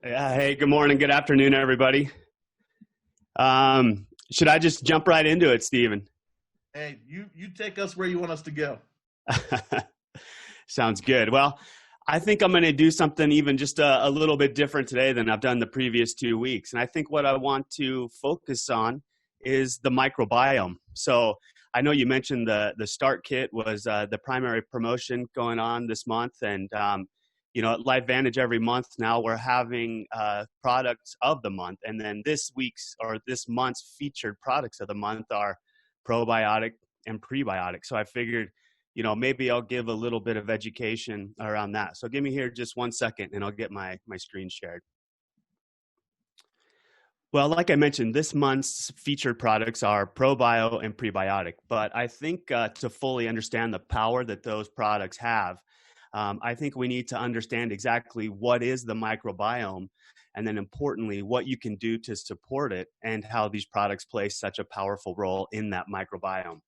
Yeah, hey, good morning, good afternoon, everybody. Should I just jump right into it, Stephen? Hey, you take us where you want us to go. Sounds good. Well, I think I'm going to do something even just a little bit different today than I've done the previous 2 weeks. And I think what I want to focus on is the microbiome. So I know you mentioned the Start Kit was the primary promotion going on this month. And, at LifeVantage every month now, we're having products of the month. And then this month's featured products of the month are probiotic and prebiotic. So I figured maybe I'll give a little bit of education around that. So give me here just 1 second and I'll get my screen shared. Well, like I mentioned, this month's featured products are probio and prebiotic, but I think to fully understand the power that those products have, I think we need to understand exactly what is the microbiome, and then importantly, what you can do to support it and how these products play such a powerful role in that microbiome.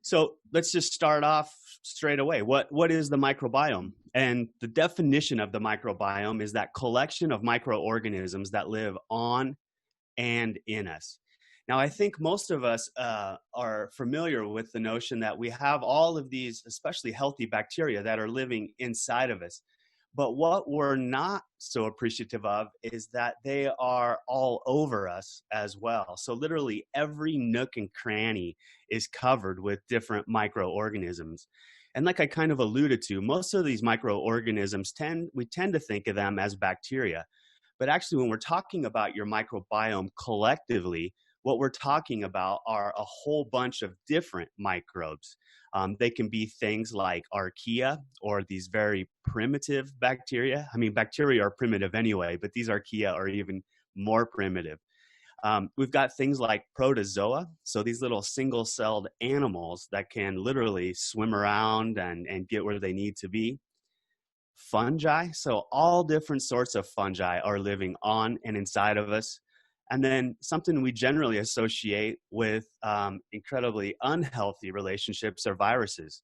So let's just start off straight away. What is the microbiome? And the definition of the microbiome is that collection of microorganisms that live on and in us. Now, I think most of us are familiar with the notion that we have all of these, especially healthy bacteria, that are living inside of us. But what we're not so appreciative of is that they are all over us as well. So literally every nook and cranny is covered with different microorganisms. And like I kind of alluded to, most of these microorganisms we tend to think of them as bacteria. But actually, when we're talking about your microbiome collectively, what we're talking about are a whole bunch of different microbes. They can be things like archaea, or these very primitive bacteria. I mean, bacteria are primitive anyway, but these archaea are even more primitive. We've got things like protozoa, so these little single-celled animals that can literally swim around and get where they need to be. Fungi, so all different sorts of fungi are living on and inside of us. And then something we generally associate with incredibly unhealthy relationships are viruses,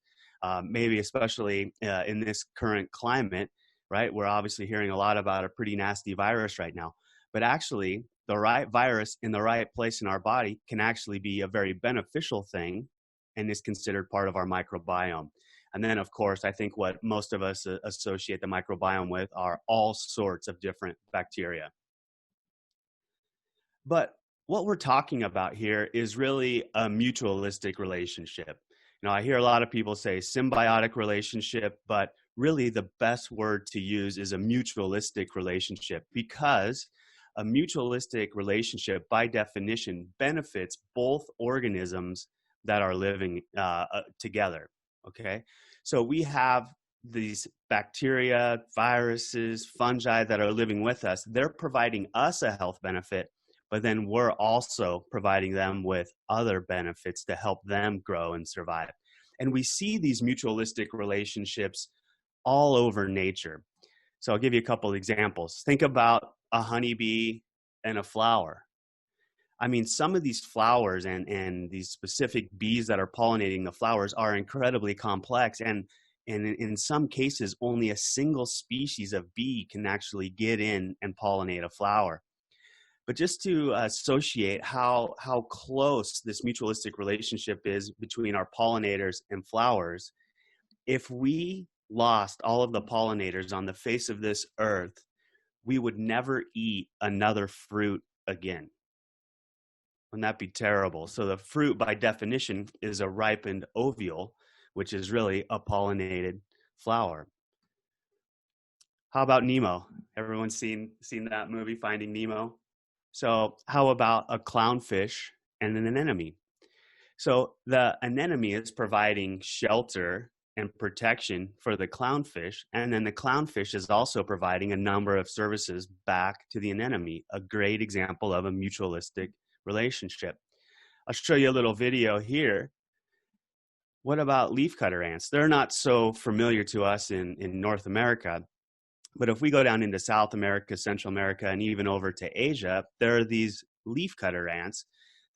maybe especially in this current climate, right? We're obviously hearing a lot about a pretty nasty virus right now. But actually, the right virus in the right place in our body can actually be a very beneficial thing and is considered part of our microbiome. And then, of course, I think what most of us associate the microbiome with are all sorts of different bacteria. But what we're talking about here is really a mutualistic relationship. I hear a lot of people say symbiotic relationship, but really the best word to use is a mutualistic relationship, because a mutualistic relationship, by definition, benefits both organisms that are living together. Okay, so we have these bacteria, viruses, fungi that are living with us. They're providing us a health benefit, but then we're also providing them with other benefits to help them grow and survive. And we see these mutualistic relationships all over nature. So I'll give you a couple of examples. Think about a honeybee and a flower. I mean, some of these flowers and these specific bees that are pollinating the flowers are incredibly complex. And in some cases, only a single species of bee can actually get in and pollinate a flower. But just to associate how close this mutualistic relationship is between our pollinators and flowers, if we lost all of the pollinators on the face of this earth, we would never eat another fruit again. Wouldn't that be terrible? So the fruit, by definition, is a ripened ovule, which is really a pollinated flower. How about Nemo? Everyone's seen that movie, Finding Nemo? So how about a clownfish and an anemone? So the anemone is providing shelter and protection for the clownfish, and then the clownfish is also providing a number of services back to the anemone, a great example of a mutualistic relationship. I'll show you a little video here. What about leafcutter ants? They're not so familiar to us in North America, but if we go down into South America, Central America, and even over to Asia, there are these leafcutter ants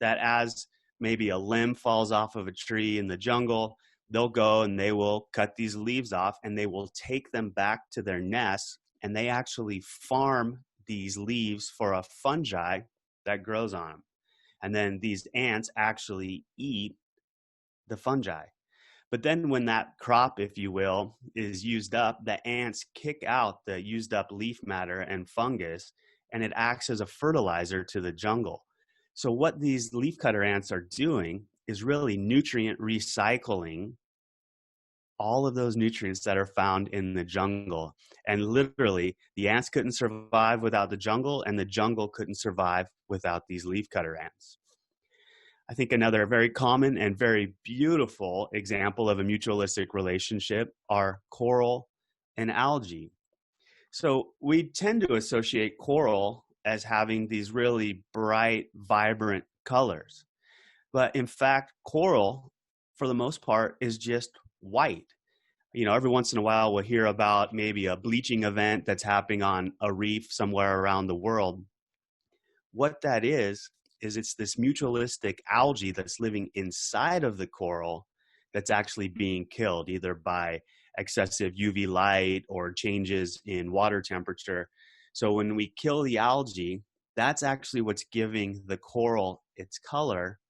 that, as maybe a limb falls off of a tree in the jungle, they'll go and they will cut these leaves off and they will take them back to their nests and they actually farm these leaves for a fungi that grows on them. And then these ants actually eat the fungi. But then when that crop, if you will, is used up, the ants kick out the used up leaf matter and fungus, and it acts as a fertilizer to the jungle. So what these leafcutter ants are doing is really nutrient recycling all of those nutrients that are found in the jungle. And literally, the ants couldn't survive without the jungle, and the jungle couldn't survive without these leafcutter ants. I think another very common and very beautiful example of a mutualistic relationship are coral and algae. So we tend to associate coral as having these really bright, vibrant colors. But in fact, coral, for the most part, is just white. You know, every once in a while we'll hear about maybe a bleaching event that's happening on a reef somewhere around the world. What that is it's this mutualistic algae that's living inside of the coral that's actually being killed either by excessive UV light or changes in water temperature. So when we kill the algae, that's actually what's giving the coral its color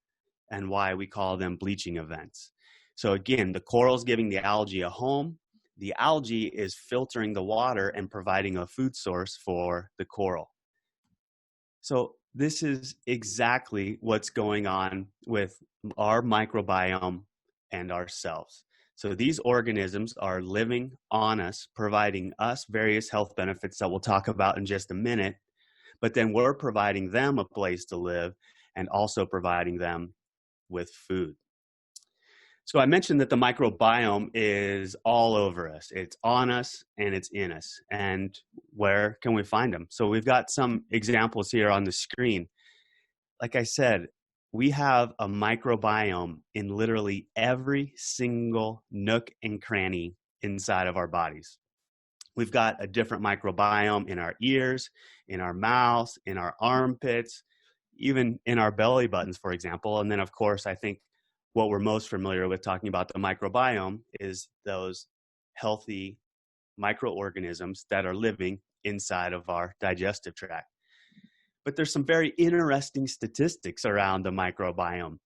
and why we call them bleaching events. So again, the coral's giving the algae a home. The algae is filtering the water and providing a food source for the coral. So this is exactly what's going on with our microbiome and ourselves. So these organisms are living on us, providing us various health benefits that we'll talk about in just a minute, but then we're providing them a place to live and also providing them with food. So I mentioned that the microbiome is all over us. It's on us and it's in us. And where can we find them? So we've got some examples here on the screen. Like I said, we have a microbiome in literally every single nook and cranny inside of our bodies. We've got a different microbiome in our ears, in our mouths, in our armpits, even in our belly buttons, for example. And then, of course, I think what we're most familiar with talking about the microbiome is those healthy microorganisms that are living inside of our digestive tract. But there's some very interesting statistics around the microbiome.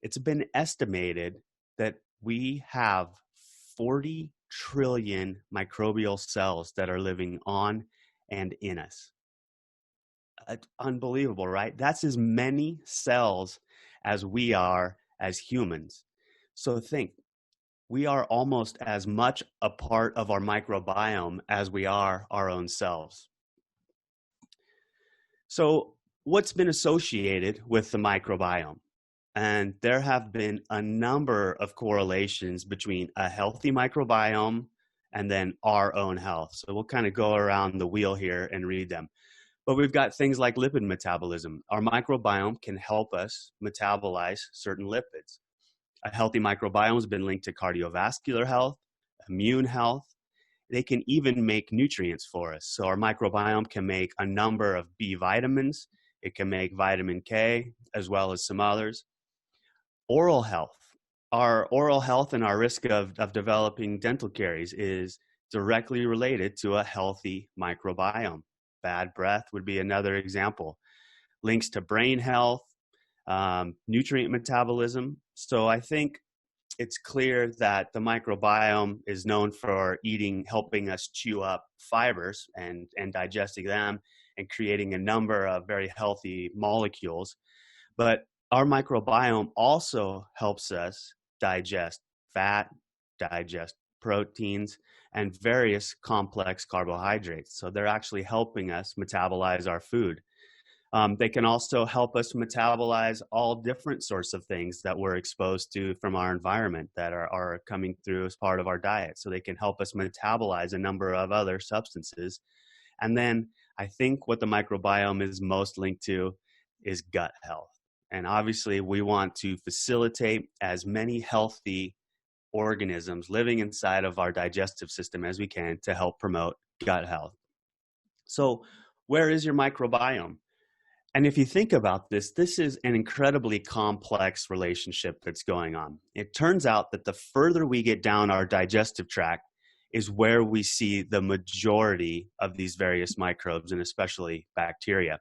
It's been estimated that we have 40 trillion microbial cells that are living on and in us. It's unbelievable, right? That's as many cells as we are as humans. So think, we are almost as much a part of our microbiome as we are our own selves. So what's been associated with the microbiome? And there have been a number of correlations between a healthy microbiome and then our own health. So we'll kind of go around the wheel here and read them. But we've got things like lipid metabolism. Our microbiome can help us metabolize certain lipids. A healthy microbiome has been linked to cardiovascular health, immune health. They can even make nutrients for us. So our microbiome can make a number of B vitamins. It can make vitamin K, as well as some others. Oral health. Our oral health and our risk of developing dental caries is directly related to a healthy microbiome. Bad breath would be another example. Links to brain health, nutrient metabolism. So I think it's clear that the microbiome is known for helping us chew up fibers and digesting them and creating a number of very healthy molecules. But our microbiome also helps us digest fat, digest proteins, and various complex carbohydrates. So they're actually helping us metabolize our food. They can also help us metabolize all different sorts of things that we're exposed to from our environment that are coming through as part of our diet. So they can help us metabolize a number of other substances. And then I think what the microbiome is most linked to is gut health. And obviously we want to facilitate as many healthy organisms living inside of our digestive system as we can to help promote gut health. So where is your microbiome? And if you think about this, this is an incredibly complex relationship that's going on. It turns out that the further we get down our digestive tract is where we see the majority of these various microbes, and especially bacteria.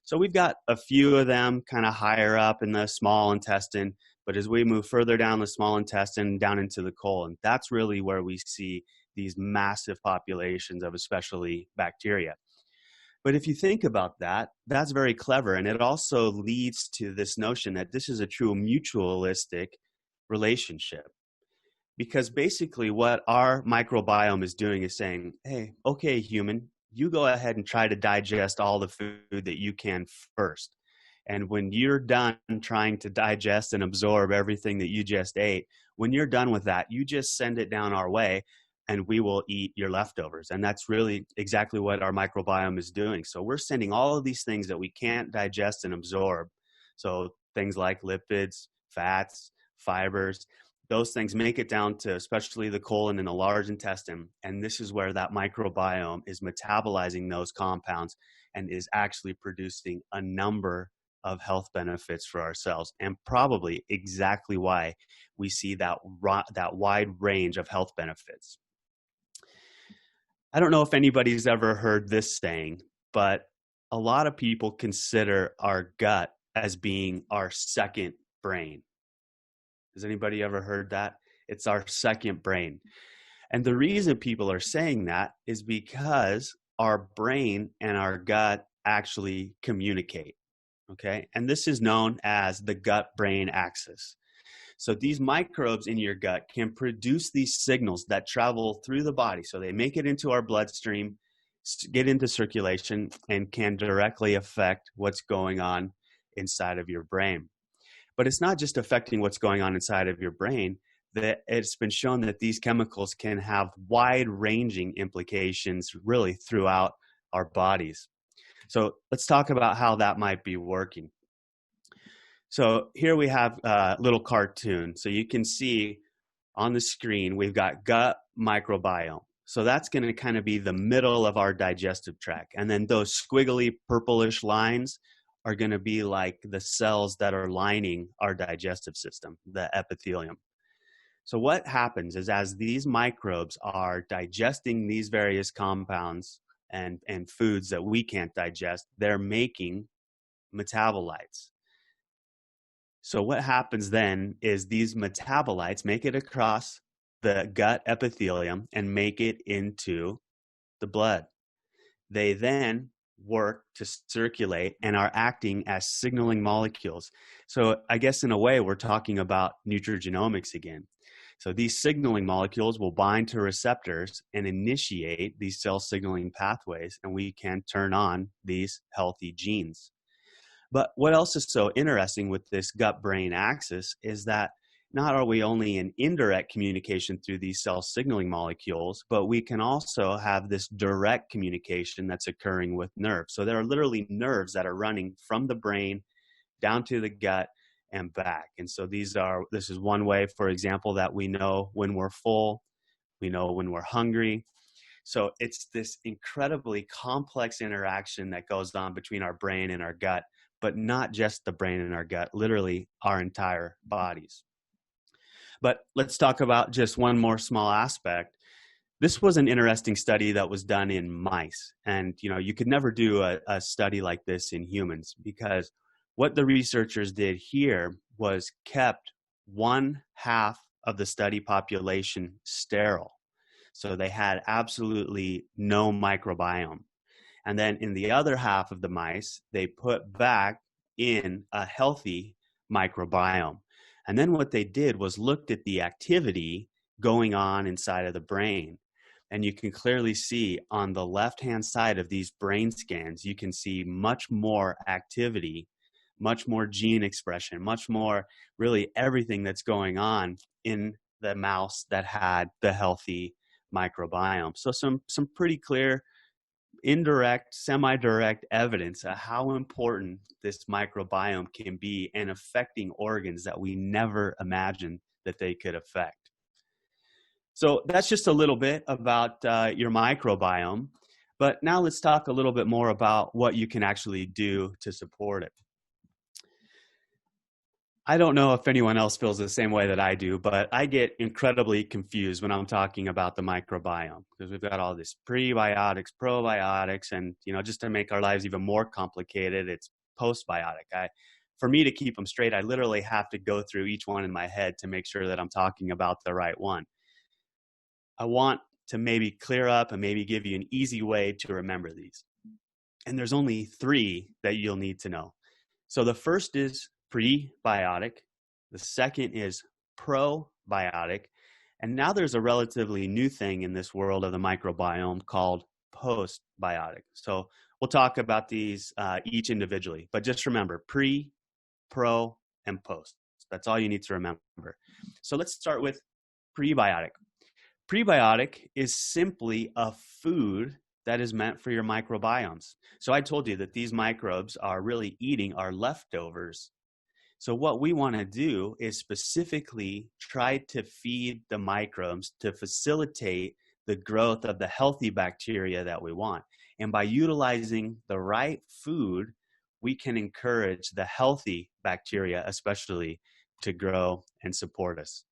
So we've got a few of them kind of higher up in the small intestine, but as we move further down the small intestine, down into the colon, that's really where we see these massive populations of especially bacteria. But if you think about that, that's very clever. And it also leads to this notion that this is a true mutualistic relationship. Because basically, what our microbiome is doing is saying, hey, okay, human, you go ahead and try to digest all the food that you can first. And when you're done trying to digest and absorb everything that you just ate, when you're done with that, you just send it down our way and we will eat your leftovers. And that's really exactly what our microbiome is doing. So we're sending all of these things that we can't digest and absorb. So things like lipids, fats, fibers, those things make it down to especially the colon and the large intestine. And this is where that microbiome is metabolizing those compounds and is actually producing a number of health benefits for ourselves, and probably exactly why we see that wide range of health benefits. I don't know if anybody's ever heard this saying, but a lot of people consider our gut as being our second brain. Has anybody ever heard that? It's our second brain. And the reason people are saying that is because our brain and our gut actually communicate. Okay. And this is known as the gut-brain axis. So these microbes in your gut can produce these signals that travel through the body. So they make it into our bloodstream, get into circulation, and can directly affect what's going on inside of your brain. But it's not just affecting what's going on inside of your brain. That it's been shown that these chemicals can have wide-ranging implications really throughout our bodies. So let's talk about how that might be working. So here we have a little cartoon. So you can see on the screen, we've got gut microbiome. So that's going to kind of be the middle of our digestive tract. And then those squiggly purplish lines are going to be like the cells that are lining our digestive system, the epithelium. So what happens is as these microbes are digesting these various compounds and foods that we can't digest, they're making metabolites. So what happens then is these metabolites make it across the gut epithelium and make it into the blood. They then work to circulate and are acting as signaling molecules. So I guess in a way, we're talking about nutrigenomics again. So these signaling molecules will bind to receptors and initiate these cell signaling pathways, and we can turn on these healthy genes. But what else is so interesting with this gut-brain axis is that not are we only in indirect communication through these cell signaling molecules, but we can also have this direct communication that's occurring with nerves. So there are literally nerves that are running from the brain down to the gut and back. And so this is one way, for example, that we know when we're full, we know when we're hungry. So it's this incredibly complex interaction that goes on between our brain and our gut, but not just the brain and our gut, literally our entire bodies. But let's talk about just one more small aspect. This was an interesting study that was done in mice. And, you could never do a study like this in humans, because what the researchers did here was kept 1/2 of the study population sterile. So they had absolutely no microbiome. And then in the other half of the mice, they put back in a healthy microbiome. And then what they did was looked at the activity going on inside of the brain. And you can clearly see on the left-hand side of these brain scans, you can see much more activity, much more gene expression, much more really everything that's going on in the mouse that had the healthy microbiome. So some pretty clear indirect, semi-direct evidence of how important this microbiome can be in affecting organs that we never imagined that they could affect. So that's just a little bit about your microbiome. But now let's talk a little bit more about what you can actually do to support it. I don't know if anyone else feels the same way that I do, but I get incredibly confused when I'm talking about the microbiome because we've got all this prebiotics, probiotics, and just to make our lives even more complicated, it's postbiotic. For me to keep them straight, I literally have to go through each one in my head to make sure that I'm talking about the right one. I want to maybe clear up and maybe give you an easy way to remember these. And there's only three that you'll need to know. So the first is prebiotic, the second is probiotic, and now there's a relatively new thing in this world of the microbiome called postbiotic. So we'll talk about these each individually, but just remember pre, pro, and post. That's all you need to remember. So let's start with prebiotic. Prebiotic is simply a food that is meant for your microbiomes. So I told you that these microbes are really eating our leftovers. So what we want to do is specifically try to feed the microbes to facilitate the growth of the healthy bacteria that we want. And by utilizing the right food, we can encourage the healthy bacteria, especially, to grow and support us.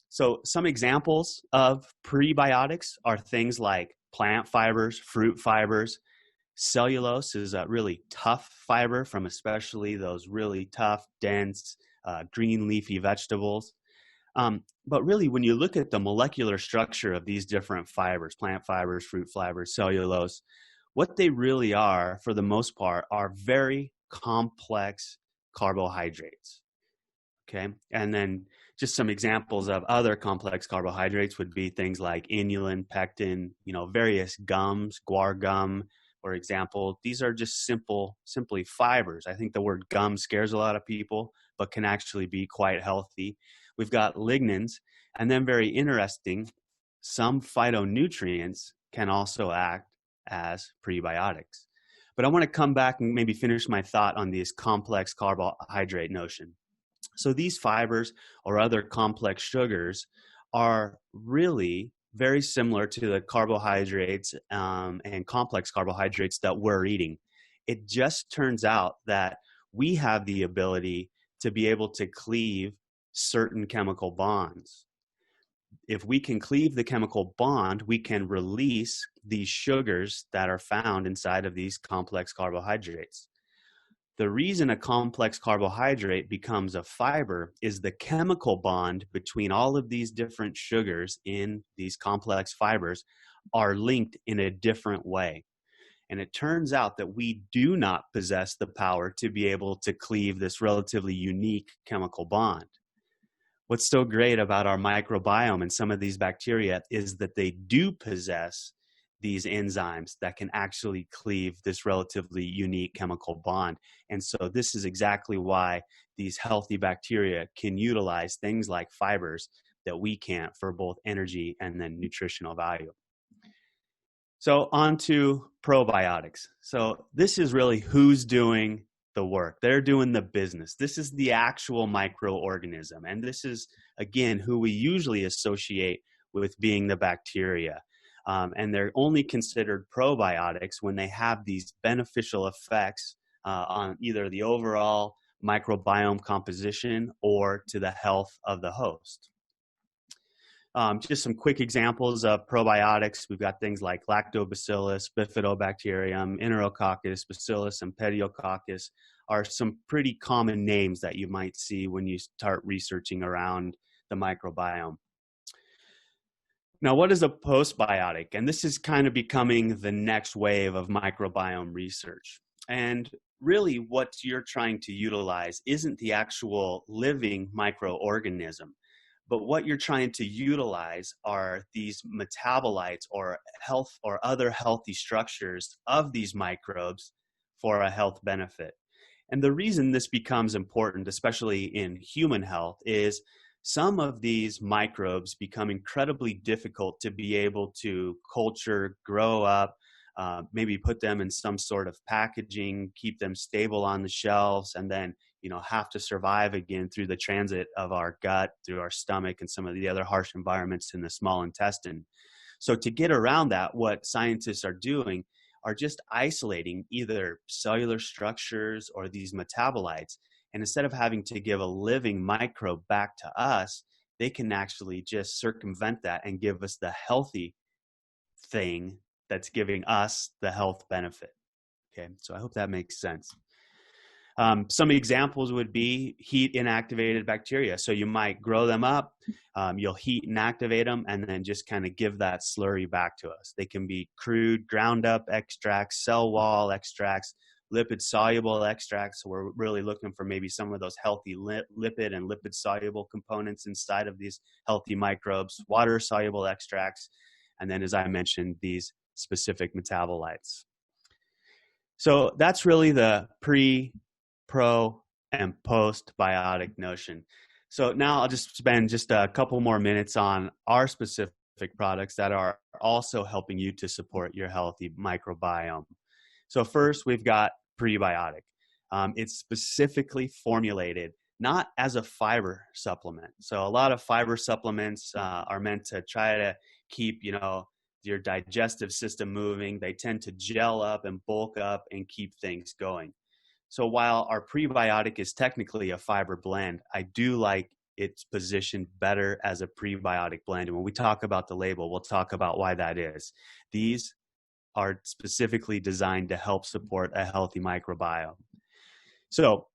So some examples of prebiotics are things like plant fibers, fruit fibers. Cellulose is a really tough fiber from especially those really tough, dense, green leafy vegetables. But really, when you look at the molecular structure of these different fibers, plant fibers, fruit fibers, cellulose, what they really are, for the most part, are very complex carbohydrates. Okay. And then just some examples of other complex carbohydrates would be things like inulin, pectin, various gums, guar gum, for example. These are just simply fibers. I think the word gum scares a lot of people, but can actually be quite healthy. We've got lignans, and then very interesting, some phytonutrients can also act as prebiotics. But I want to come back and maybe finish my thought on this complex carbohydrate notion. So these fibers or other complex sugars are really very similar to the carbohydrates and complex carbohydrates that we're eating. It just turns out that we have the ability to be able to cleave certain chemical bonds. If we can cleave the chemical bond, we can release these sugars that are found inside of these complex carbohydrates. The reason a complex carbohydrate becomes a fiber is the chemical bond between all of these different sugars in these complex fibers are linked in a different way. And it turns out that we do not possess the power to be able to cleave this relatively unique chemical bond. What's so great about our microbiome and some of these bacteria is that they do possess these enzymes that can actually cleave this relatively unique chemical bond. And so this is exactly why these healthy bacteria can utilize things like fibers that we can't for both energy and then nutritional value. So on to probiotics. So this is really who's doing the work. They're doing the business. This is the actual microorganism. And this is, again, who we usually associate with being the bacteria. And they're only considered probiotics when they have these beneficial effects on either the overall microbiome composition or to the health of the host. Just some quick examples of probiotics. We've got things like lactobacillus, bifidobacterium, enterococcus, bacillus, and pediococcus are some pretty common names that you might see when you start researching around the microbiome. Now, what is a postbiotic? And this is kind of becoming the next wave of microbiome research. And really what you're trying to utilize isn't the actual living microorganism, but what you're trying to utilize are these metabolites or health or other healthy structures of these microbes for a health benefit. And the reason this becomes important, especially in human health, is some of these microbes become incredibly difficult to be able to culture, grow up, maybe put them in some sort of packaging, keep them stable on the shelves, and then have to survive again through the transit of our gut, through our stomach, and some of the other harsh environments in the small intestine. So to get around that, what scientists are doing are just isolating either cellular structures or these metabolites And instead of having to give a living microbe back to us, they can actually just circumvent that and give us the healthy thing that's giving us the health benefit. Okay, so I hope that makes sense. Some examples would be heat inactivated bacteria. So you might grow them up, you'll heat and activate them, and then just kind of give that slurry back to us. They can be crude, ground up extracts, cell wall extracts, lipid soluble extracts. So we're really looking for maybe some of those healthy lipid and lipid soluble components inside of these healthy microbes, water soluble extracts, and then, as I mentioned, these specific metabolites. So that's really the pre, pro, and postbiotic notion. So now I'll just spend just a couple more minutes on our specific products that are also helping you to support your healthy microbiome. So first, we've got prebiotic. It's specifically formulated not as a fiber supplement. So a lot of fiber supplements are meant to try to keep, your digestive system moving. They tend to gel up and bulk up and keep things going. So while our prebiotic is technically a fiber blend, I do like it's positioned better as a prebiotic blend. And when we talk about the label, we'll talk about why that is. These are specifically designed to help support a healthy microbiome. So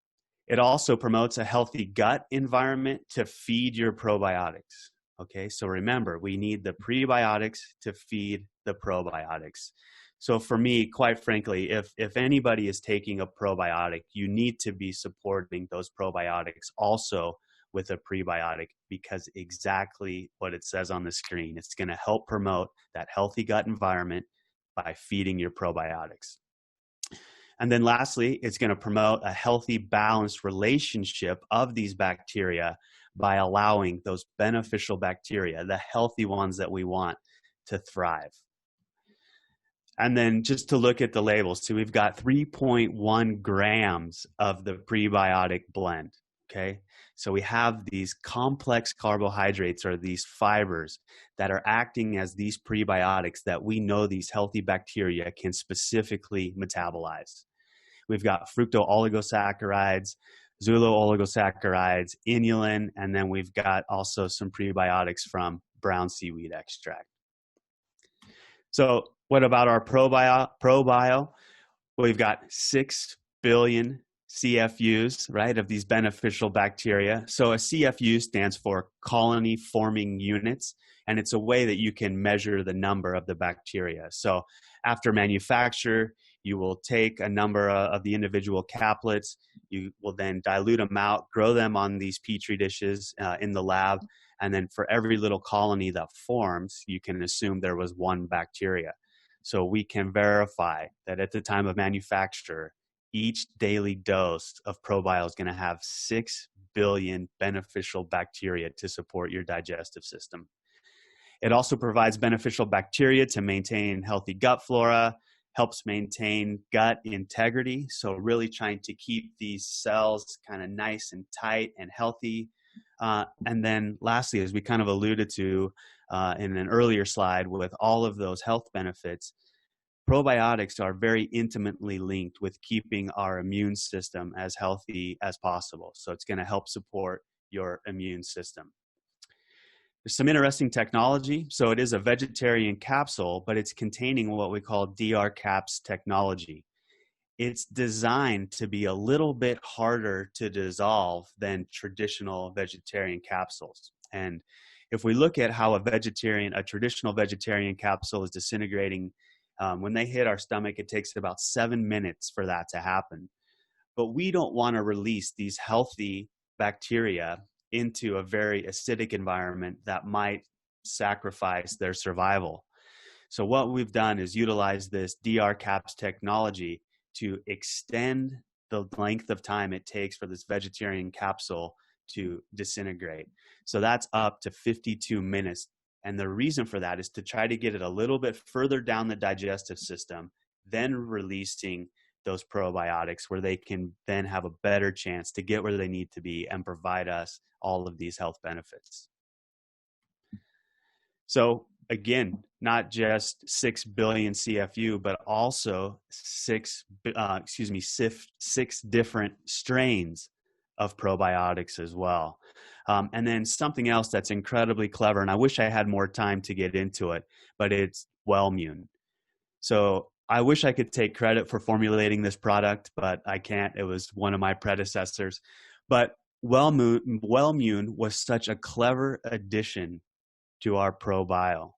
it also promotes a healthy gut environment to feed your probiotics. Okay, so remember, we need the prebiotics to feed the probiotics. So for me, quite frankly, if anybody is taking a probiotic, you need to be supporting those probiotics also with a prebiotic, because exactly what it says on the screen, it's going to help promote that healthy gut environment by feeding your probiotics. And then lastly, it's going to promote a healthy, balanced relationship of these bacteria by allowing those beneficial bacteria, the healthy ones that we want, to thrive. And then just to look at the labels, so we've got 3.1 grams of the prebiotic blend, okay? So we have these complex carbohydrates, or these fibers, that are acting as these prebiotics that we know these healthy bacteria can specifically metabolize. We've got fructooligosaccharides, zulo-oligosaccharides, inulin, and then we've got also some prebiotics from brown seaweed extract. So what about our probio? We've got 6 billion CFUs, right, of these beneficial bacteria. So a CFU stands for colony forming units, and it's a way that you can measure the number of the bacteria. So after manufacture, you will take a number of the individual caplets, you will then dilute them out, grow them on these Petri dishes in the lab, and then for every little colony that forms, you can assume there was one bacteria. So we can verify that at the time of manufacture, each daily dose of ProBio is going to have 6 billion beneficial bacteria to support your digestive system. It also provides beneficial bacteria to maintain healthy gut flora, helps maintain gut integrity. So really trying to keep these cells kind of nice and tight and healthy. And then lastly, as we kind of alluded to in an earlier slide, with all of those health benefits, probiotics are very intimately linked with keeping our immune system as healthy as possible. So it's going to help support your immune system. There's some interesting technology. So it is a vegetarian capsule, but it's containing what we call DR caps technology. It's designed to be a little bit harder to dissolve than traditional vegetarian capsules. And if we look at how a traditional vegetarian capsule is disintegrating, when they hit our stomach, it takes about 7 minutes for that to happen. But we don't want to release these healthy bacteria into a very acidic environment that might sacrifice their survival. So what we've done is utilize this DR caps technology to extend the length of time it takes for this vegetarian capsule to disintegrate. So that's up to 52 minutes. And the reason for that is to try to get it a little bit further down the digestive system, then releasing those probiotics where they can then have a better chance to get where they need to be and provide us all of these health benefits. So again, not just 6 billion CFU, but also six different strains of probiotics as well. And then something else that's incredibly clever, and I wish I had more time to get into it, but it's Wellmune. So I wish I could take credit for formulating this product, but I can't. It was one of my predecessors. But Wellmune was such a clever addition to our ProBio.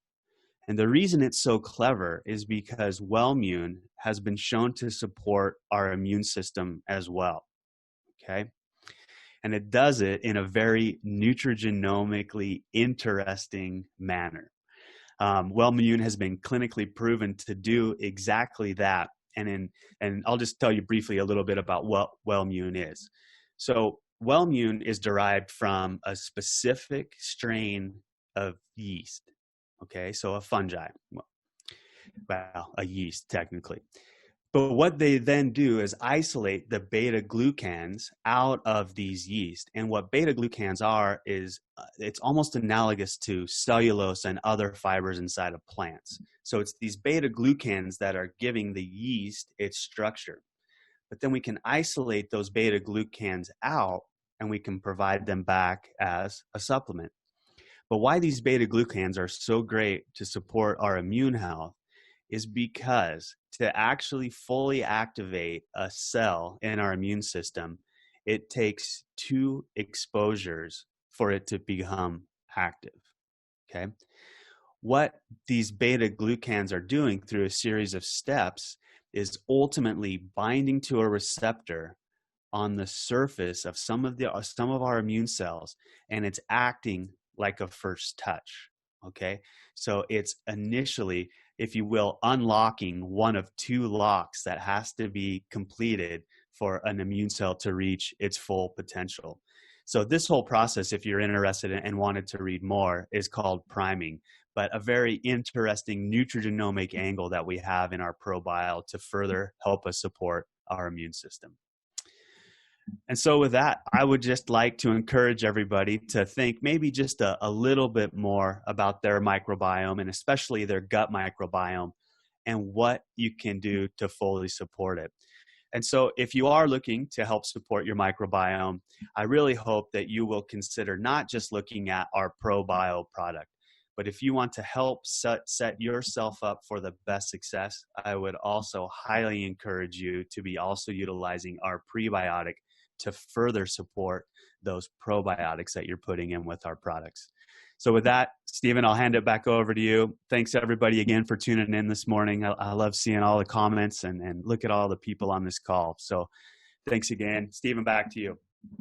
And the reason it's so clever is because Wellmune has been shown to support our immune system as well. Okay. And it does it in a very nutrigenomically interesting manner. Wellmune has been clinically proven to do exactly that. And I'll just tell you briefly a little bit about what Wellmune is. So Wellmune is derived from a specific strain of yeast. Okay, so a fungi, well, a yeast technically. But what they then do is isolate the beta glucans out of these yeast. And what beta glucans are is it's almost analogous to cellulose and other fibers inside of plants. So it's these beta glucans that are giving the yeast its structure. But then we can isolate those beta glucans out and we can provide them back as a supplement. But why these beta glucans are so great to support our immune health is because to actually fully activate a cell in our immune system, it takes 2 exposures for it to become active. Okay. What these beta glucans are doing through a series of steps is ultimately binding to a receptor on the surface of some of our immune cells, and it's acting like a first touch. Okay. So it's initially, if you will, unlocking one of 2 locks that has to be completed for an immune cell to reach its full potential. So this whole process, if you're interested in and wanted to read more, is called priming, but a very interesting nutrigenomic angle that we have in our ProBio to further help us support our immune system. And so with that, I would just like to encourage everybody to think maybe just a little bit more about their microbiome, and especially their gut microbiome, and what you can do to fully support it. And so if you are looking to help support your microbiome, I really hope that you will consider not just looking at our ProBio product, but if you want to help set yourself up for the best success, I would also highly encourage you to be also utilizing our prebiotic to further support those probiotics that you're putting in with our products. So with that, Stephen, I'll hand it back over to you. Thanks everybody again for tuning in this morning. I love seeing all the comments and look at all the people on this call. So thanks again. Stephen, back to you.